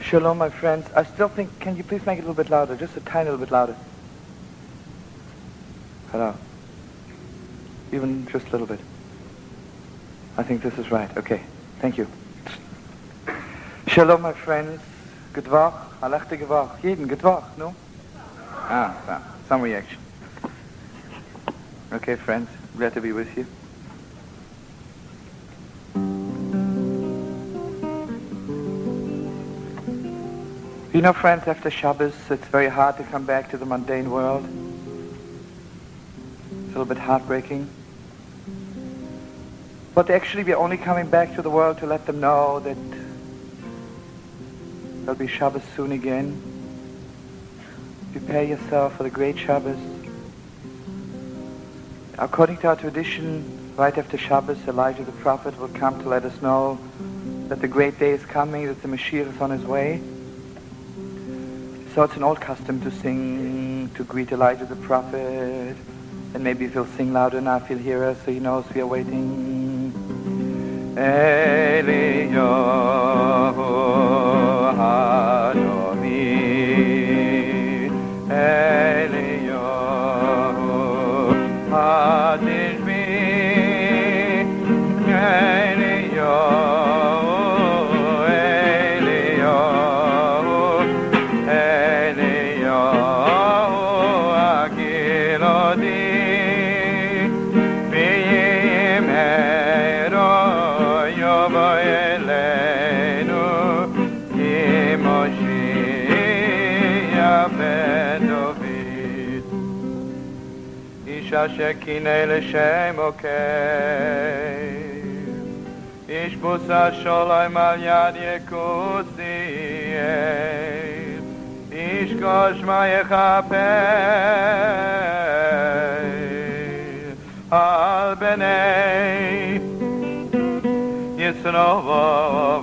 Shalom, my friends. I still think, can you please make it a little bit louder? Just a tiny little bit louder. Hello. Even just a little bit. I think this is right. Okay. Thank you. Shalom, my friends. Gedwach. Alechte gewach. Jeden gedwach, no? Some reaction. Okay, friends. Glad to be with you. You know, friends, after Shabbos, it's very hard to come back to the mundane world. It's a little bit heartbreaking. But actually, we're only coming back to the world to let them know that there'll be Shabbos soon again. Prepare yourself for the great Shabbos. According to our tradition, right after Shabbos, Elijah the prophet will come to let us know that the great day is coming, that the Mashiach is on his way. So it's an old custom to sing, to greet Elijah the prophet, and maybe if he'll sing loud enough, he'll hear us, so he knows we are waiting. Eliyahu Hadomi, Eliyahu Hadishmi, Eliyahu. שכינה לשם אוקיי איש בוסה שולם על יד יקוסי איש גושמה יכפה על בני ישרו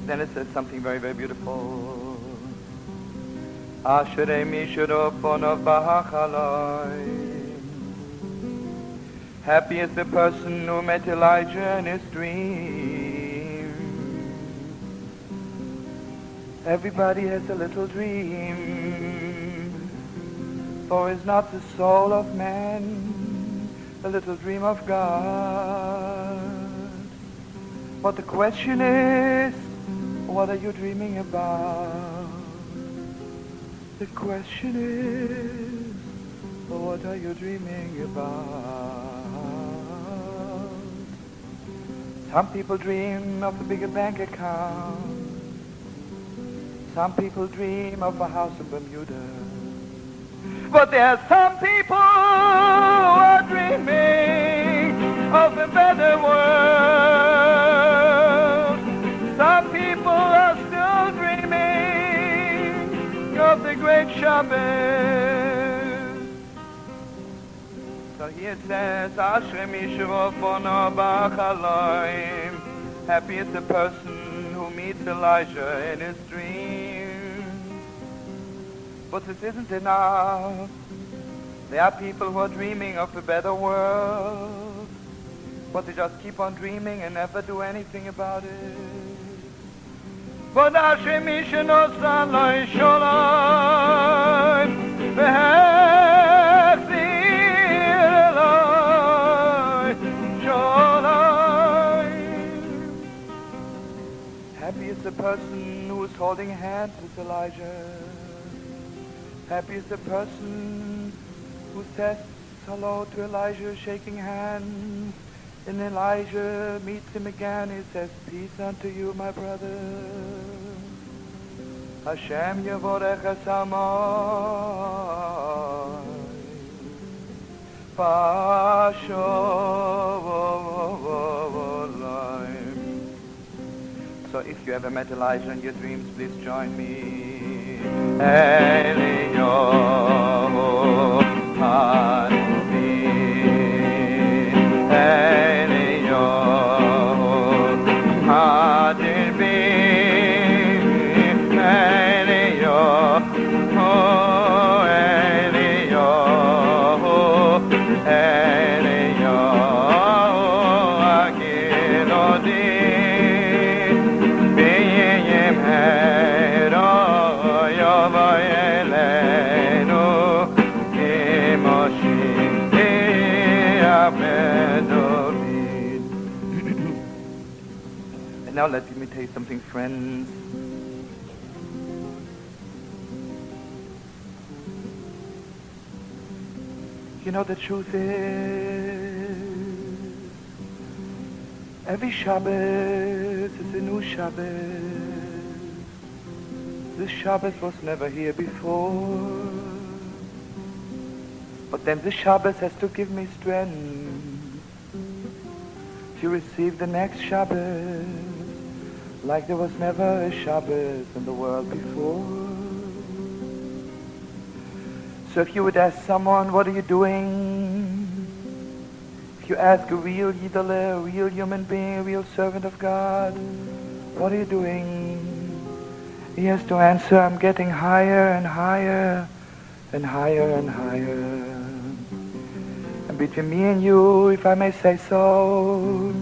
Then it says something very, very beautiful. Asherei mishuro ponov bahachaloi. Happy is the person who met Elijah in his dream. Everybody has a little dream. For is not the soul of man a little dream of God? But the question is, what are you dreaming about? The question is, what are you dreaming about? Some people dream of a bigger bank account. Some people dream of a house in Bermuda. But there are some people who are dreaming of a better world. Some people are still dreaming of the great Shabbos. So here it says, Ashrei mishuvo pono b'chaloim. Happy is the person who meets Elijah in his dream. But this isn't enough. There are people who are dreaming of a better world, but they just keep on dreaming and never do anything about it. But Hashem Mishnah Lo Sholem V'Hechzir Eloi Sholem. Happy is the person who is holding hands with Elijah. Happy is the person who says hello to Elijah, shaking hands. And Elijah meets him again. He says, peace unto you, my brother. Hashem Yevorech Esamoi. So if you ever met Elijah in your dreams, please join me. And now let me tell you something, friends. You know, the truth is, every Shabbos is a new Shabbos. This Shabbos was never here before. But then this Shabbos has to give me strength to receive the next Shabbos like there was never a Shabbos in the world before. So if you would ask someone, what are you doing? If you ask a real Yidale, a real human being, a real servant of God, what are you doing? He has to answer, I'm getting higher and higher and higher and higher. And between me and you, if I may say so,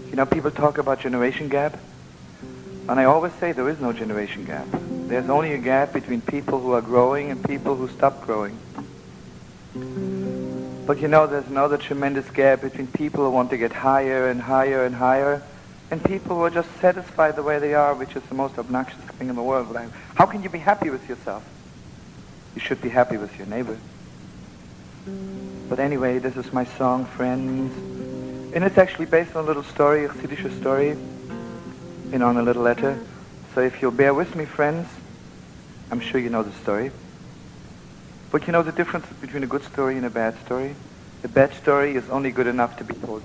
you know, people talk about generation gap, and I always say there is no generation gap. There's only a gap between people who are growing and people who stop growing. But you know, there's another tremendous gap between people who want to get higher and higher and higher, and people who are just satisfied the way they are, which is the most obnoxious thing in the world. How can you be happy with yourself? You should be happy with your neighbor. But anyway, this is my song, friends. And it's actually based on a little story, a Chassidish story, and on a little letter. So if you'll bear with me, friends, I'm sure you know the story. But you know the difference between a good story and a bad story? The bad story is only good enough to be told.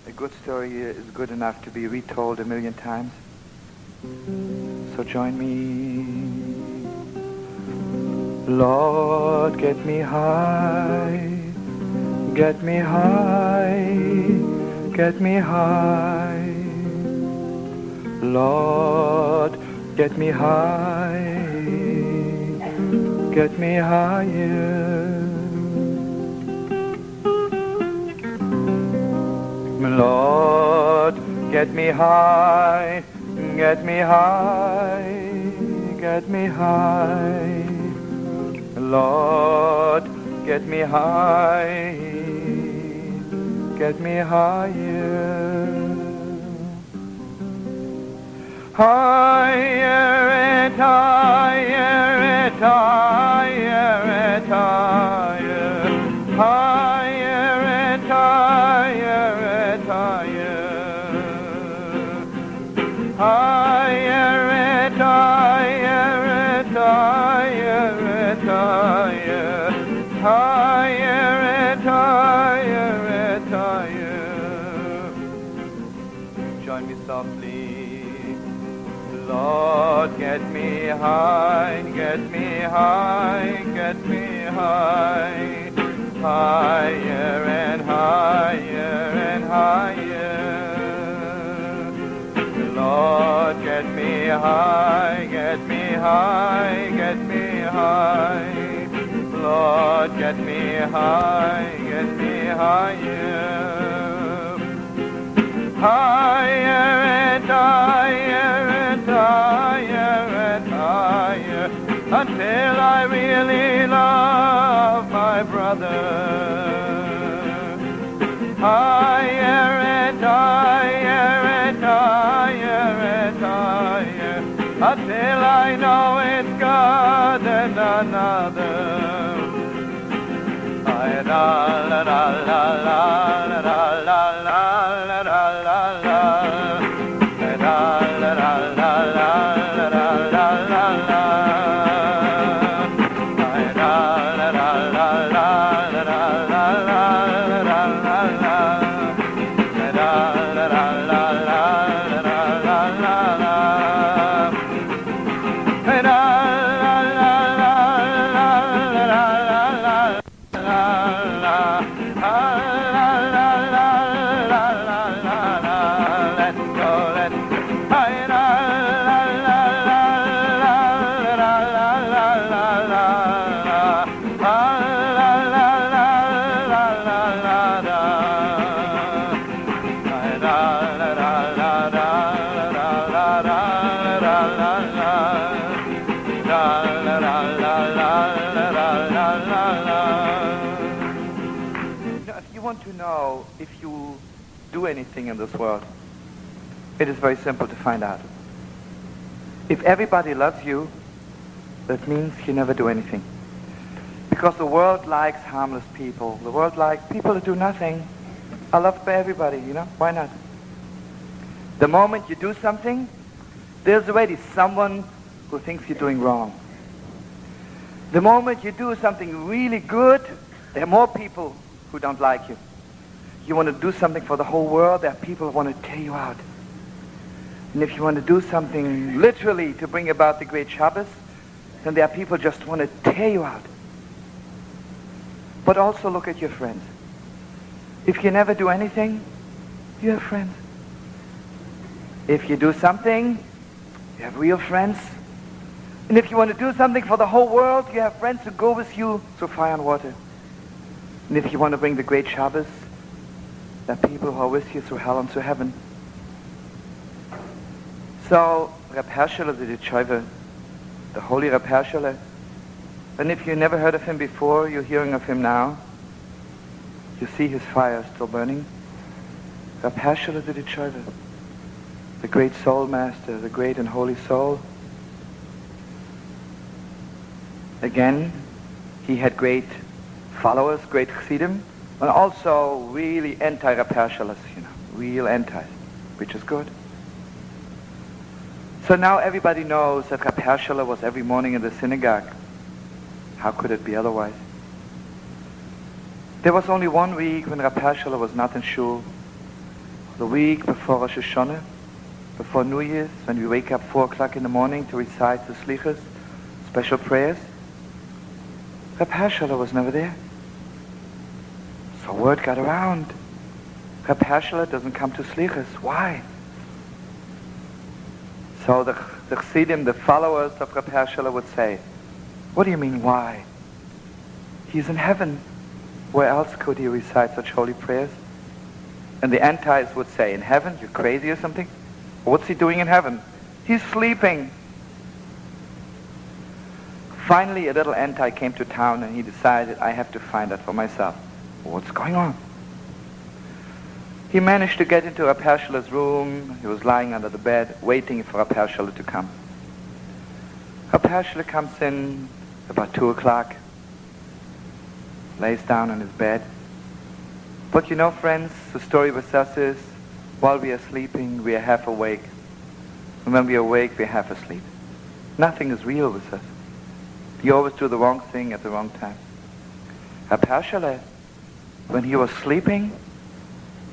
A good story is good enough to be retold 1,000,000 times. So join me. Lord, get me high, get me high, get me high. Lord, get me high, get me higher. Lord, get me high, get me high, get me high. Lord, get me high, get me higher. Higher and higher and higher and higher. Higher and higher and higher. Higher and higher and higher and higher. Higher and higher and higher. Join me softly. Lord, get me high, get me high, get me high. Higher and higher and higher. Lord, get me high, get me high, get me high. Lord, get me high, get me higher. Higher and higher and higher and higher, until I really love my brother. Higher and higher and higher and higher, until I know it's God and another. La la la la la la la la la la la la. La la la la la la la la la. La la la la If you want to know if you do anything in this world, it is very simple to find out. If everybody loves you, that means you never do anything. Because the world likes harmless people. The world likes people who do nothing are loved by everybody, Why not? The moment you do something, there's already someone who thinks you're doing wrong. The moment you do something really good, there are more people who don't like you. You want to do something for the whole world, there are people who want to tear you out. And if you want to do something literally to bring about the great Shabbos, then there are people who just want to tear you out. But also look at your friends. If you never do anything, you have friends. If you do something, you have real friends. And if you want to do something for the whole world, you have friends who go with you through fire and water. And if you want to bring the great Shabbos, there are people who are with you through hell and through heaven. So, Reb Herschel did it Tshuva, the holy Reb Herschel. And if you never heard of him before, you're hearing of him now. You see his fire still burning. Reb Herschel did it Tshuva, the great soul master, the great and holy soul. Again, he had great followers, great chassidim, and also really anti-Reb Herschel, real anti, which is good. So now everybody knows that Reb Herschel was every morning in the synagogue. How could it be otherwise? There was only 1 week when Reb Herschel was not in shul. The week before Rosh Hashanah, before New Year's, when we wake up 4 o'clock in the morning to recite the slichas, special prayers. Reb Herschel was never there. So word got around. Reb Herschel doesn't come to slichas. Why? So the chassidim, the followers of Reb Herschel would say, what do you mean, why? He's in heaven. Where else could he recite such holy prayers? And the antis would say, in heaven? You're crazy or something? What's he doing in heaven? He's sleeping. Finally, a little anti came to town and he decided, I have to find out for myself. What's going on? He managed to get into Reb Herschel's room. He was lying under the bed, waiting for Reb Herschel to come. Reb Herschel comes in about 2 o'clock, lays down on his bed. But friends, the story with us is, while we are sleeping, we are half awake. And when we are awake, we are half asleep. Nothing is real with us. We always do the wrong thing at the wrong time. Reb Herschel, when he was sleeping,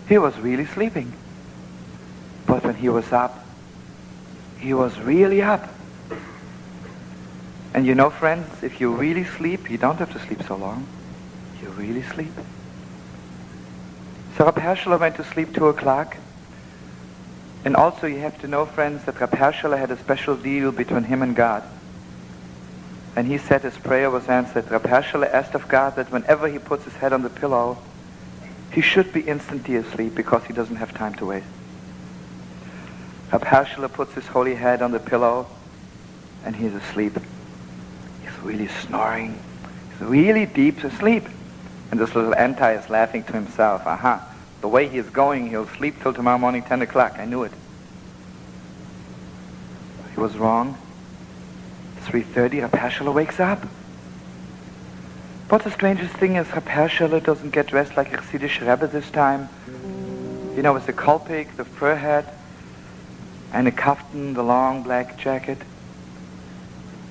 he was really sleeping. But when he was up, he was really up. And friends, if you really sleep, you don't have to sleep so long. You really sleep. So Reb Herschel went to sleep 2 o'clock. And also you have to know, friends, that Reb Herschel had a special deal between him and God. And he said his prayer was answered. Reb Herschel asked of God that whenever he puts his head on the pillow, he should be instantly asleep because he doesn't have time to waste. Reb Herschel puts his holy head on the pillow and he's asleep. He's really snoring. He's really deep asleep. And this little anti is laughing to himself. Aha, the way he is going, he'll sleep till tomorrow morning 10 o'clock. I knew it. He was wrong. 3:30, Reb Herschel wakes up. But the strangest thing is Reb Herschel doesn't get dressed like a Chassidish Rebbe this time. With the kolpik, the fur hat, and the kaftan, the long black jacket.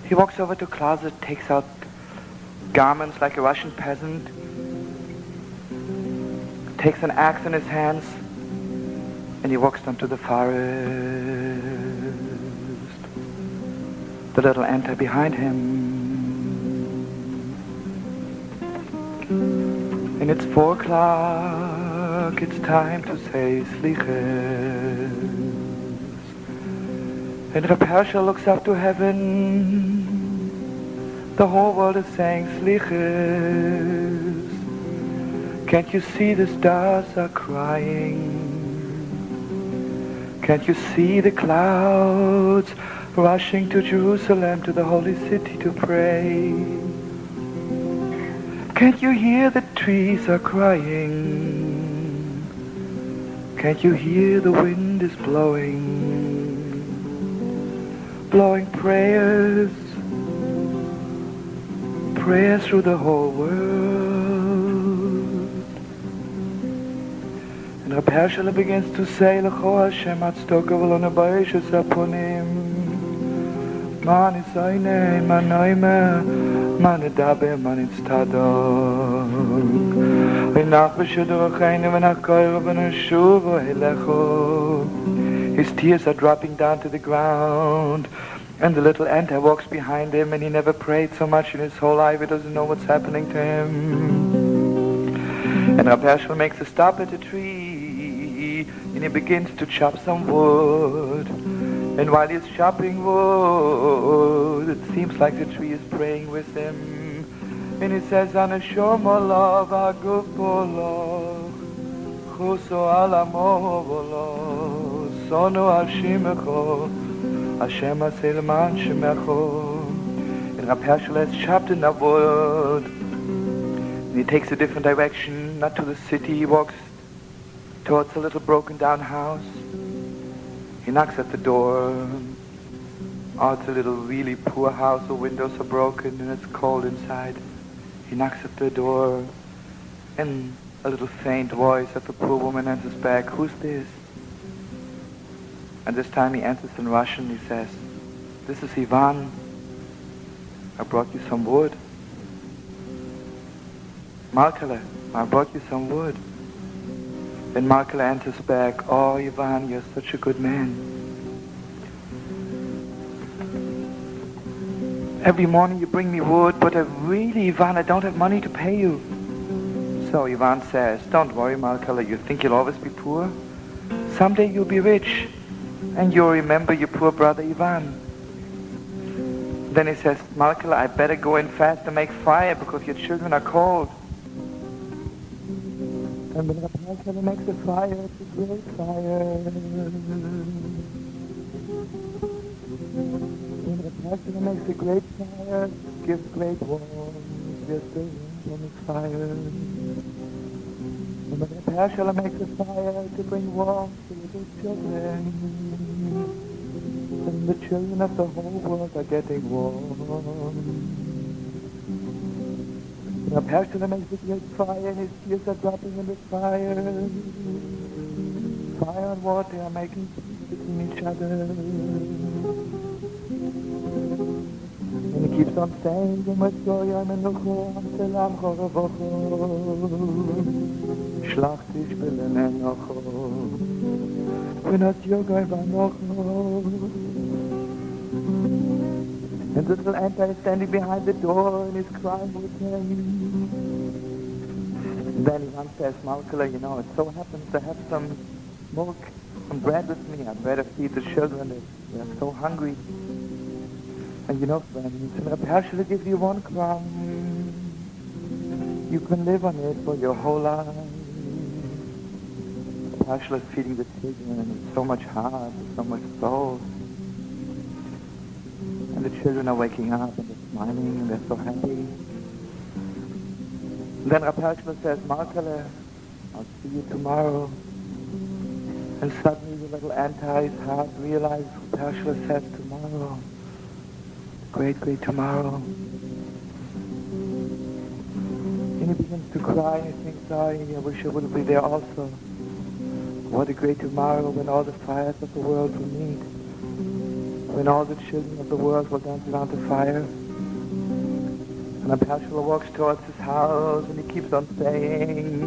He walks over to a closet, takes out garments like a Russian peasant, takes an axe in his hands, and he walks down to the forest. The little anti behind him. And it's 4 o'clock, it's time to say slichas. And Reb Herschel looks up to heaven. The whole world is saying slichas. Can't you see the stars are crying? Can't you see the clouds rushing to Jerusalem, to the holy city to pray. Can't you hear the trees are crying? Can't you hear the wind is blowing? Blowing prayers through the whole world. And Rabbi Shlomo begins to say, L'cho Hashem atzedaka v'lo nebaishes aponim. Man isayne, man noime, man edaber, man itztadok. V'nach b'shudoracheinu v'nach koiro v'nashuvo elecho. His tears are dropping down to the ground. And the little ant walks behind him, and he never prayed so much in his whole life, he doesn't know what's happening to him. And Rabbi Shlomo makes a stop at a tree, and he begins to chop some wood. And while he's chopping wood, it seems like the tree is praying with him. And he says, Anashom olav agupolo, chuso alamolo, sono hashimecho, Hashem Aselman Shemecho. And Rabbi Shlomo has chopped in the wood. And he takes a different direction, not to the city. He walks towards a little broken down house. He knocks at the door. Oh, it's a little really poor house. The windows are broken and it's cold inside. He knocks at the door, and a little faint voice of the poor woman answers back, "Who's this?" And this time he answers in Russian. He says, "This is Ivan. I brought you some wood." "Markele, I brought you some wood." Then Markele answers back, "Oh, Ivan, you're such a good man. Every morning you bring me wood, but really, Ivan, I don't have money to pay you." So Ivan says, "Don't worry, Markele, you think you'll always be poor? Someday you'll be rich. And you'll remember your poor brother Ivan." Then he says, "Markele, I better go in fast and make fire because your children are cold." And when Markele makes a fire, it's a great fire. When Markele makes a great fire, it gives great warmth. There's still room from his fire. And when Shlomo makes a fire to bring warmth to little children, and the children of the whole world are getting warm. When Shlomo makes a great fire, and his tears are dropping in the fire. Fire and water are making peace between each other. And he keeps on saying, Shlach dich belenecho, v'nat yogai vanocho. And the little ant is standing behind the door and is crying with him. And then Ivan says, "Markele, it so happens to have some milk, some bread with me. I'd better feed the children. They're so hungry. And friends, when Rabbi Shlomo gives you one crumb, you can live on it for your whole life." Rabbi Shlomo is feeding the children, and it's so much heart, so much soul. And the children are waking up, and they're smiling, and they're so happy. And then Rabbi Shlomo says, "Markele, I'll see you tomorrow." And suddenly the little ant-eyes heart realizes what Rabbi Shlomo says tomorrow. Great, great tomorrow. And he begins to cry and he thinks, I wish I would be there also. What a great tomorrow when all the fires of the world will meet. When all the children of the world will dance around the fire. And Rabbi Shlomo walks towards his house and he keeps on saying,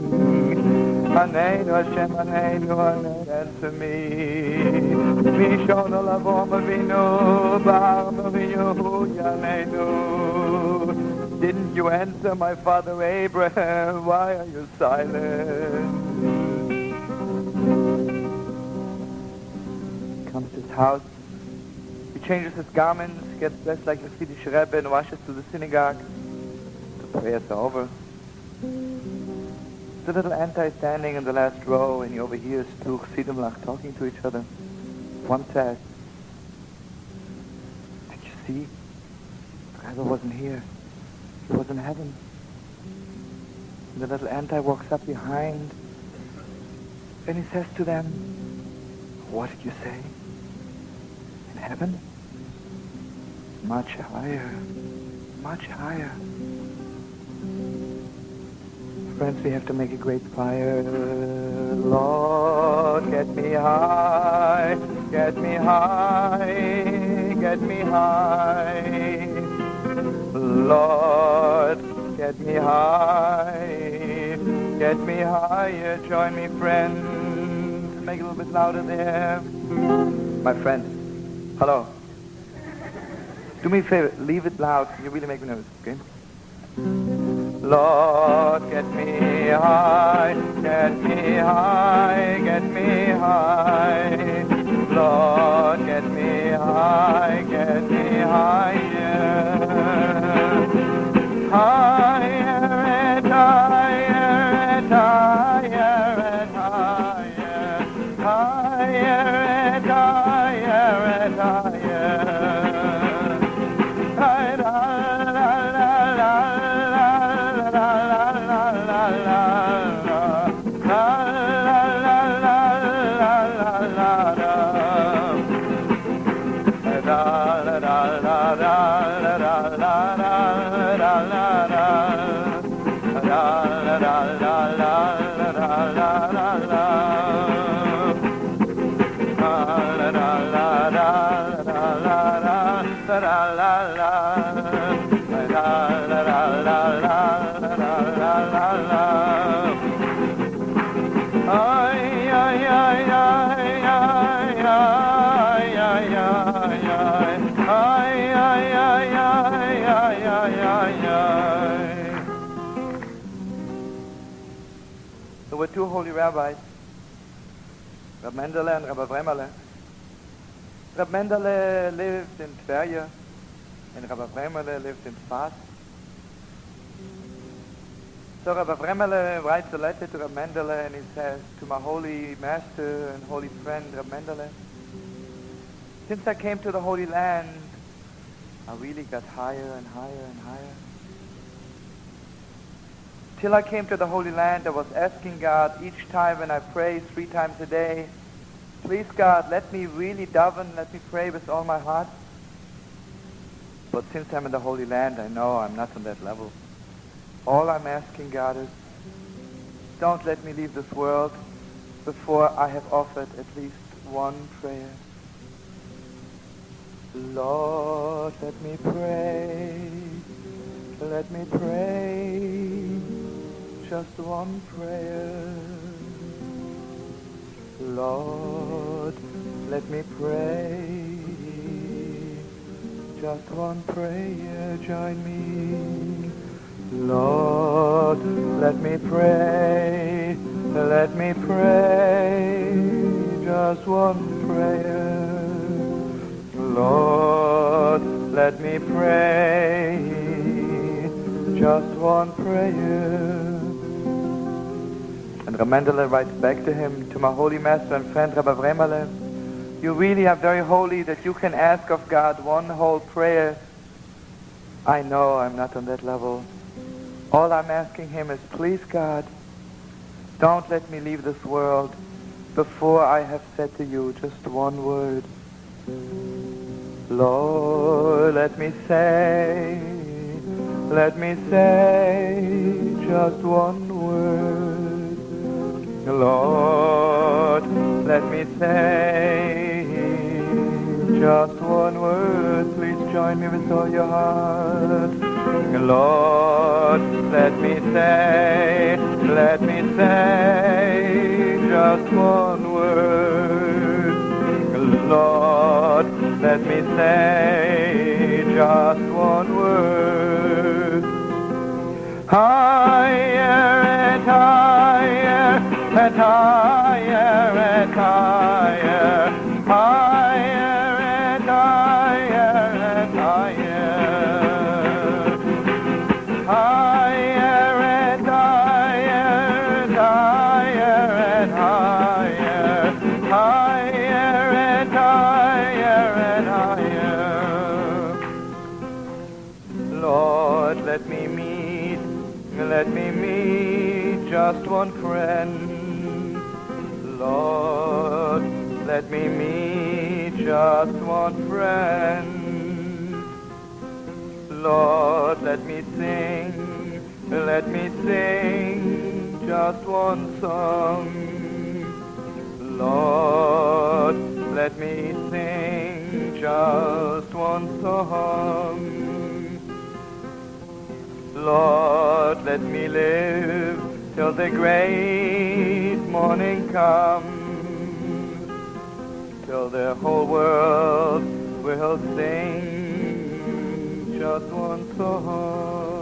Aneinu Hashem, Aneinu, Aneinu, answer me. Mishon Olavom Avinu, Ba'ar Avinu, Yaneinu. Didn't you answer my father Abraham? Why are you silent? He comes to his house. He changes his garments, gets dressed like the Swedish Rebbe and rushes to the synagogue. The prayers are over. The little anta is standing in the last row and he overhears two Chassidim talking to each other. One says, see? The Rebbe wasn't here. He was in heaven. And the little anti walks up behind, and he says to them, what did you say? In heaven? Much higher, much higher. Friends, we have to make a great fire. Lord, get me high, get me high, get me high. Lord, get me high, get me higher. Join me, friends. Make it a little bit louder there. My friend, hello. Do me a favor, leave it loud. You really make me nervous, okay? Lord, get me high, get me high, get me high. Lord, get me high, get me higher. Higher and higher and higher and higher. Higher and higher and higher. There were two holy rabbis, Rab Mendele and Rabbi Vremele. Rab Mendele lived in Tverje, and Rabbi Vremele lived in Spas. So Rabbi Vremele writes a letter to Rab Mendele, and he says, to my holy master and holy friend Rab Mendele, since I came to the Holy Land, I really got higher and higher and higher. Till I came to the Holy Land, I was asking God each time when I pray 3 times a day, please God, let me really daven, let me pray with all my heart. But since I'm in the Holy Land, I know I'm not on that level. All I'm asking God is, don't let me leave this world before I have offered at least one prayer. Lord, let me pray, just one prayer. Lord, let me pray, just one prayer. Join me. Lord, let me pray, just one prayer. Lord, let me pray, just one prayer. And Rab Mendele writes back to him, to my holy master and friend Rabbi Vremele, you really are very holy that you can ask of God one whole prayer. I know I'm not on that level. All I'm asking him is, please God, don't let me leave this world before I have said to you just one word. Lord, let me say just one word. Lord, let me say just one word. Please join me with all your heart. Lord, let me say just one word. Lord, let me say just one word. Higher and higher and higher and higher, higher and higher and higher, higher and higher and higher and higher, higher and higher and higher. meet just one friend. Lord, let me meet just one friend. Lord, let me sing just one song. Lord, let me sing just one song. Lord, let me live till the great morning comes, till the whole world will sing just one song.